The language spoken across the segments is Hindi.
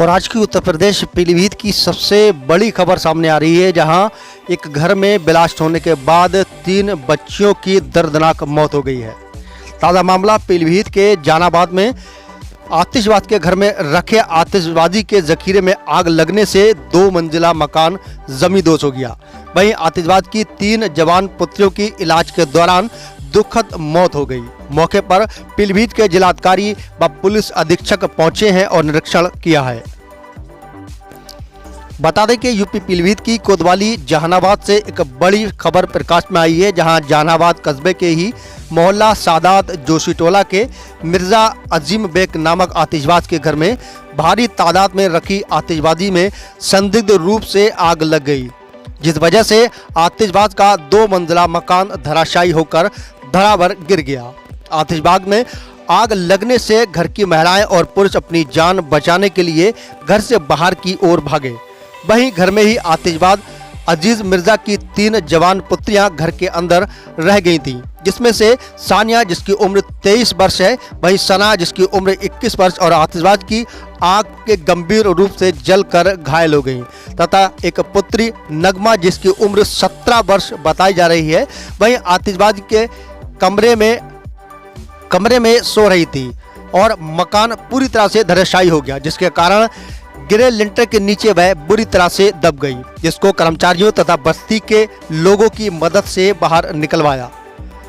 और आज की उत्तर प्रदेश पीलीभीत की सबसे बड़ी खबर सामने आ रही है, जहां एक घर में ब्लास्ट होने के बाद 3 बच्चियों की दर्दनाक मौत हो गई है। ताज़ा मामला पीलीभीत के जहानाबाद में आतिशबाजी के घर में रखे आतिशबाजी के जखीरे में आग लगने से 2 मंजिला मकान जमींदोज हो गया। वहीं आतिशबाजी की 3 जवान पुत्रियों की इलाज के दौरान दुखद मौत हो गई। मौके पर पीलीभीत के जिलाधिकारी व पुलिस अधीक्षक पहुंचे हैं और निरीक्षण किया है। बता दें कि यूपी पीलीभीत की कोतवाली जहानाबाद से एक बड़ी खबर प्रकाश में आई है, जहां जहानाबाद कस्बे के ही मोहल्ला सादात जोशी टोला के मिर्जा अजीम बेग नामक आतिशबाज के घर में भारी तादाद में रखी आतिशबाजी में संदिग्ध रूप से आग लग गई, जिस वजह से आतिशबाज का 2 मंजिला मकान धराशायी होकर धड़ाधड़ गिर गया। आतिशबाज में आग लगने से घर की महिलाएं और पुरुष अपनी जान बचाने के लिए घर से बाहर की ओर भागे। वहीं घर में ही आतिशबाज अजीज मिर्जा की 3 जवान पुत्रियां घर के अंदर रह गई थीं, जिसमें से सानिया जिसकी उम्र 23 वर्ष है, वहीं सना जिसकी उम्र 21 वर्ष और आतिशबाज की आग के गंभीर रूप से जलकर घायल हो गई तथा एक पुत्री नगमा जिसकी उम्र 17 वर्ष बताई जा रही है, वहीं आतिशबाज के कमरे में सो रही थी और मकान पूरी तरह से धराशायी हो गया, जिसके कारण गिरे लिंटर के नीचे वह बुरी तरह से दब गई, जिसको कर्मचारियों तथा बस्ती के लोगों की मदद से बाहर निकलवाया।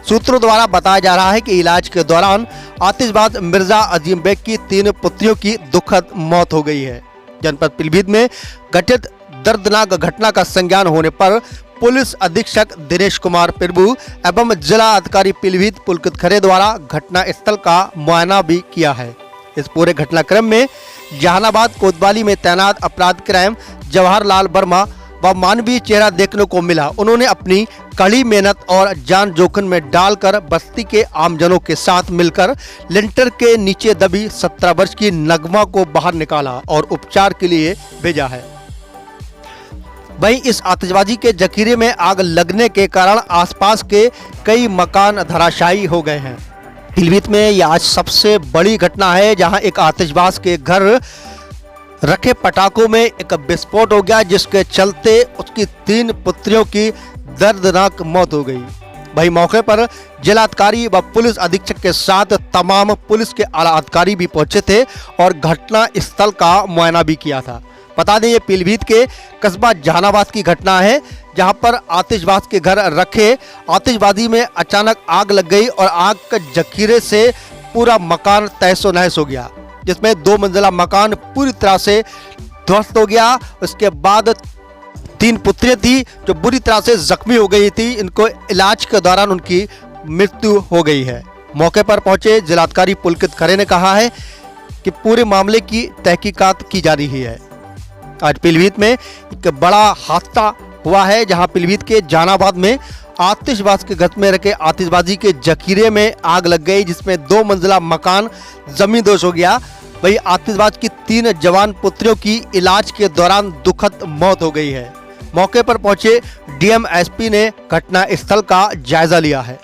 सूत्रों द्वारा बताया जा रहा है कि इलाज के दौरान आतिशबाज मिर्जा अजीम बेग की 3 पुत्रियों की दुखद मौत हो गई है। जनपद पीलीभीत में घटित दर्दनाक घटना का संज्ञान होने पर पुलिस अधीक्षक दिनेश कुमार प्रभु एवं जिला अधिकारी पीलीभीत पुलकित खरे द्वारा घटना स्थल का मुआयना भी किया है। इस पूरे घटनाक्रम में जहानाबाद कोतवाली में तैनात अपराध क्राइम जवाहरलाल वर्मा व मानवीय चेहरा देखने को मिला। उन्होंने अपनी कड़ी मेहनत और जान जोखिम में डालकर बस्ती के आमजनों के साथ मिलकर लिंटर के नीचे दबी 17 वर्ष की नगमा को बाहर निकाला और उपचार के लिए भेजा है। वहीं इस आतिशबाजी के जखीरे में आग लगने के कारण आसपास के कई मकान धराशायी हो गए हैं। पीलीभीत में यह आज सबसे बड़ी घटना है, जहां एक आतिशबाज के घर रखे पटाखों में एक विस्फोट हो गया, जिसके चलते उसकी 3 पुत्रियों की दर्दनाक मौत हो गई। वहीं मौके पर जिलाधिकारी व पुलिस अधीक्षक के साथ तमाम पुलिस के आला अधिकारी भी पहुंचे थे और घटना स्थल का मुआयना भी किया था। बता दें, ये पीलीभीत के कस्बा जहानाबाद की घटना है, जहां पर आतिशबाज के घर रखे आतिशबाजी में अचानक आग लग गई और आग के जखीरे से पूरा मकान तहस नहस हो गया, जिसमें 2 मंजिला मकान पूरी तरह से ध्वस्त हो गया। उसके बाद 3 पुत्रियां थी जो बुरी तरह से जख्मी हो गई थी। इनको इलाज के दौरान उनकी मृत्यु हो गई है। मौके पर पहुंचे जिलाधिकारी पुलकित खरे ने कहा है कि पूरे मामले की तहकीकात की जा रही है। आज पीलीभीत में एक बड़ा हादसा हुआ है, जहां पीलीभीत के जहानाबाद में आतिशबाज के घर में रखे आतिशबाजी के जखीरे में आग लग गई, जिसमें 2 मंजिला मकान जमींदोज हो गया। वहीं आतिशबाज की 3 जवान पुत्रियों की इलाज के दौरान दुखद मौत हो गई है। मौके पर पहुंचे डीएम एसपी ने घटना स्थल का जायजा लिया है।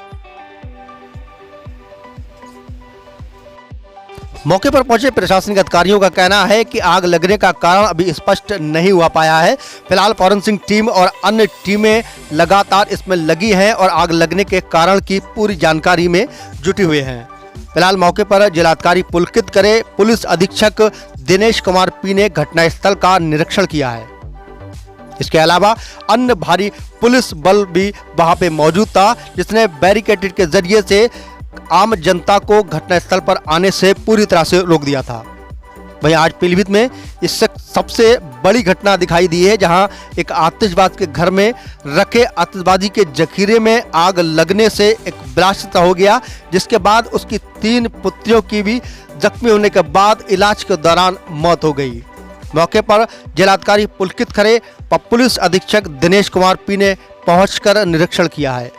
मौके पर पहुंचे प्रशासनिक अधिकारियों का कहना है कि आग लगने का कारण अभी स्पष्ट नहीं हुआ पाया है। फिलहाल फॉरेंसिक टीम और अन्य टीमें लगातार इसमें लगी हैं और आग लगने के कारण की पूरी जानकारी में जुटी हुए हैं। फिलहाल मौके पर जिलाधिकारी पुलकित करे, पुलिस अधीक्षक दिनेश कुमार पी ने घटनास्थल का निरीक्षण किया है। इसके अलावा अन्य भारी पुलिस बल भी वहां पे मौजूद था, जिसने बैरिकेड के जरिए से आम जनता को घटनास्थल पर आने से पूरी तरह से रोक दिया था। वहीं आज पीलीभीत में इससे सबसे बड़ी घटना दिखाई दी है, जहां एक आतिशबाज के घर में रखे आतिशबाजी के जखीरे में आग लगने से एक ब्लास्ट हो गया, जिसके बाद उसकी 3 पुत्रियों की भी जख्मी होने के बाद इलाज के दौरान मौत हो गई। मौके पर जिलाधिकारी पुलकित खरे व पुलिस अधीक्षक दिनेश कुमार पी ने पहुंचकर निरीक्षण किया है।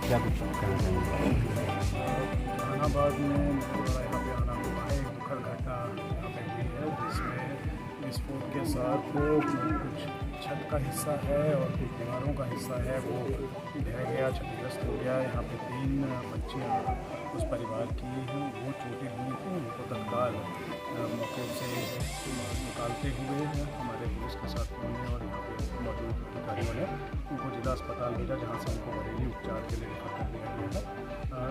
क्या कुछ कहना चाहेंगे? जहानाबाद में यहाँ पे आना हुआ है, एक दुखद घटना यहाँ पे हुई है जिसमें विस्फोट के साथ कुछ छत का हिस्सा है और कुछ दीवारों का हिस्सा है वो ढह गया, क्षतिग्रस्त हो गया। यहाँ पे 3 बच्चियाँ उस परिवार की हैं, वो चोटें हुई थी, उनको तत्काल मौके से निकालते हुए हमारे पुलिस के साथ उन्होंने और यहाँ पे मौजूद अधिकारियों ने उनको जिला अस्पताल भेजा, जहाँ से उनको घरेलू उपचार के लिए रेफर कर दिया गया था।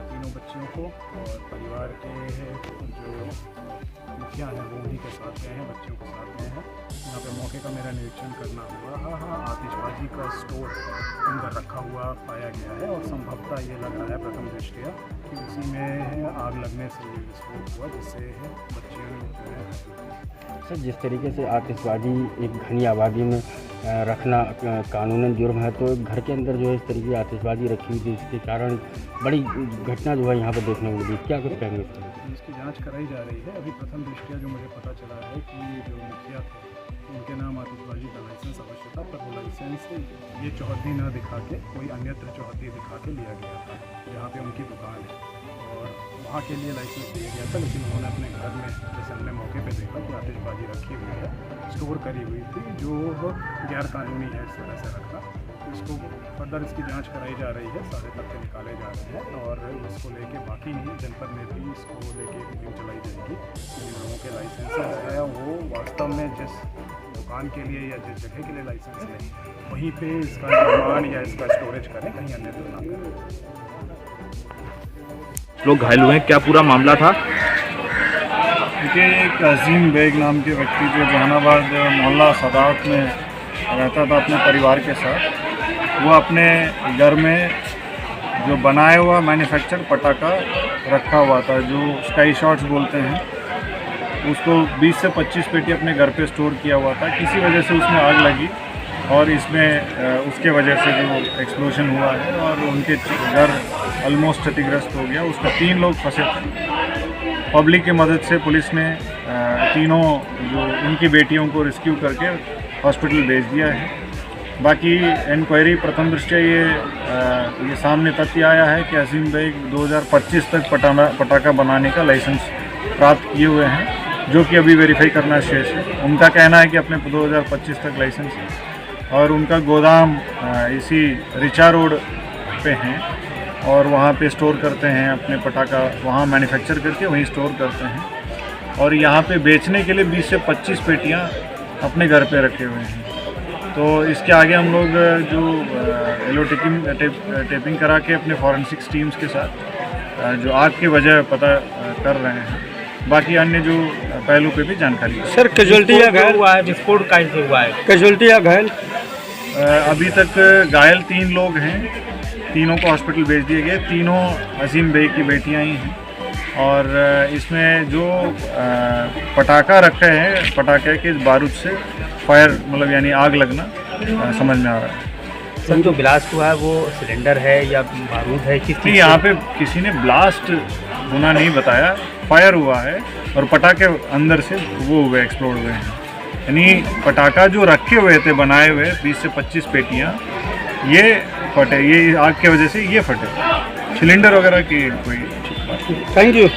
तीनों बच्चियों को और परिवार के जो मुखिया हैं वो उन्हीं के साथ गए हैं, बच्चियों के साथ गए हैं। यहाँ पे मौके का मेरा निरीक्षण करना हुआ। आतिशबाजी का स्टोर अंदर रखा हुआ पाया गया है और संभवतः ये लग रहा है प्रथम दृष्टया कि उसी में आग लगने से ये विस्फोट हुआ, जिससे बच्चियों जो है। सर, जिस तरीके से आतिशबाजी एक घनी आबादी में रखना कानूनन जुर्म है, तो घर के अंदर जो है इस तरीके की आतिशबाजी रखी हुई थी, इसके कारण बड़ी घटना जो है यहाँ पर देखने को मिली। क्या कुछ कहेंगे इसकी जांच कराई जा रही है। अभी प्रथम दृष्टया जो मुझे पता चला है कि जो मुखिया थे उनके नाम आतिशबाजी का लाइसेंस अवश्य था, पर वो लाइसेंस ये चौहद्दी न दिखा के कोई अन्यत्र चौहद्दी दिखा के लिया गया था जहाँ पे उनकी दुकान है, और वहाँ के लिए लाइसेंस दिया गया था। लेकिन उन्होंने अपने घर में, जैसे हमने मौके पे देखा कि आतिशबाजी रखी हुई है, स्टोर करी हुई थी, जो गैरकानूनी है इस तरह से रखना। इसको फर्दर इसकी जांच कराई जा रही है, सारे तथ्य निकाले जा रहे हैं और इसको लेके बाकी जनपद में भी इसको लेके मुहिम चलाई जाएगी। जिन लोगों के लाइसेंसेस है वो वास्तव में जिस दुकान के लिए या जिस जगह के लिए लाइसेंस है वहीं पे इसका निर्माण या इसका स्टोरेज करें, कहीं अन्यत्र ना करें। लोग घायल हुए हैं, क्या पूरा मामला था? देखिए, एक अजीम बेग नाम के व्यक्ति जो जहानाबाद मोहल्ला सदात में रहता था अपने परिवार के साथ, वो अपने घर में जो बनाया हुआ मैन्युफैक्चर पटाखा रखा हुआ था, जो स्काई शॉट्स बोलते हैं, उसको 20 से 25 पेटी अपने घर पे स्टोर किया हुआ था। किसी वजह से उसमें आग लगी और इसमें उसके वजह से जो एक्सप्लोजन हुआ है और उनके घर ऑलमोस्ट क्षतिग्रस्त हो गया। उसमें 3 लोग फंसे थे। पब्लिक की मदद से पुलिस ने तीनों जो उनकी बेटियों को रेस्क्यू करके हॉस्पिटल भेज दिया है। बाकी इंक्वायरी प्रथम दृष्टया ये सामने तथ्य आया है कि अजीम बेग 2025 तक पटाखा बनाने का लाइसेंस प्राप्त किए हुए हैं, जो कि अभी वेरीफाई करना शेष है। उनका कहना है कि अपने 2025 तक लाइसेंस है और उनका गोदाम इसी रिचा रोड पे हैं और वहाँ पे स्टोर करते हैं अपने पटाखा, वहाँ मैन्युफैक्चर करके वहीं स्टोर करते हैं और यहाँ पे बेचने के लिए 20 से 25 पेटियाँ अपने घर पे रखे हुए हैं। तो इसके आगे हम लोग जो एलो टेपिंग करा के अपने फॉरेंसिक्स टीम्स के साथ जो आग की वजह पता कर रहे हैं। बाकी अन्य जो पहलू पे भी जानकारी है। सर, कैजुअल्टी या घायल हुआ है? विस्फोट कैसे हुआ है? कैजुअल्टी या घायल? अभी तक घायल 3 लोग हैं, तीनों को हॉस्पिटल भेज दिए गए। तीनों अजीम बेग की बेटियां ही हैं और इसमें जो पटाखा रखे हैं, पटाखे के बारूद से फायर मतलब यानी आग लगना समझ में आ रहा है। सर, जो ब्लास्ट हुआ है वो सिलेंडर है या बारूद है? किस नहीं, यहाँ पे किसी ने ब्लास्ट होना नहीं बताया, फायर हुआ है और पटाखे अंदर से वो हुए, एक्सप्लोड हुए हैं। यानी पटाखा जो रखे हुए थे बनाए हुए 20 से 25 पेटियाँ, ये फटे, ये आग की वजह से ये फटे। सिलेंडर वगैरह की कोई थैंक यू।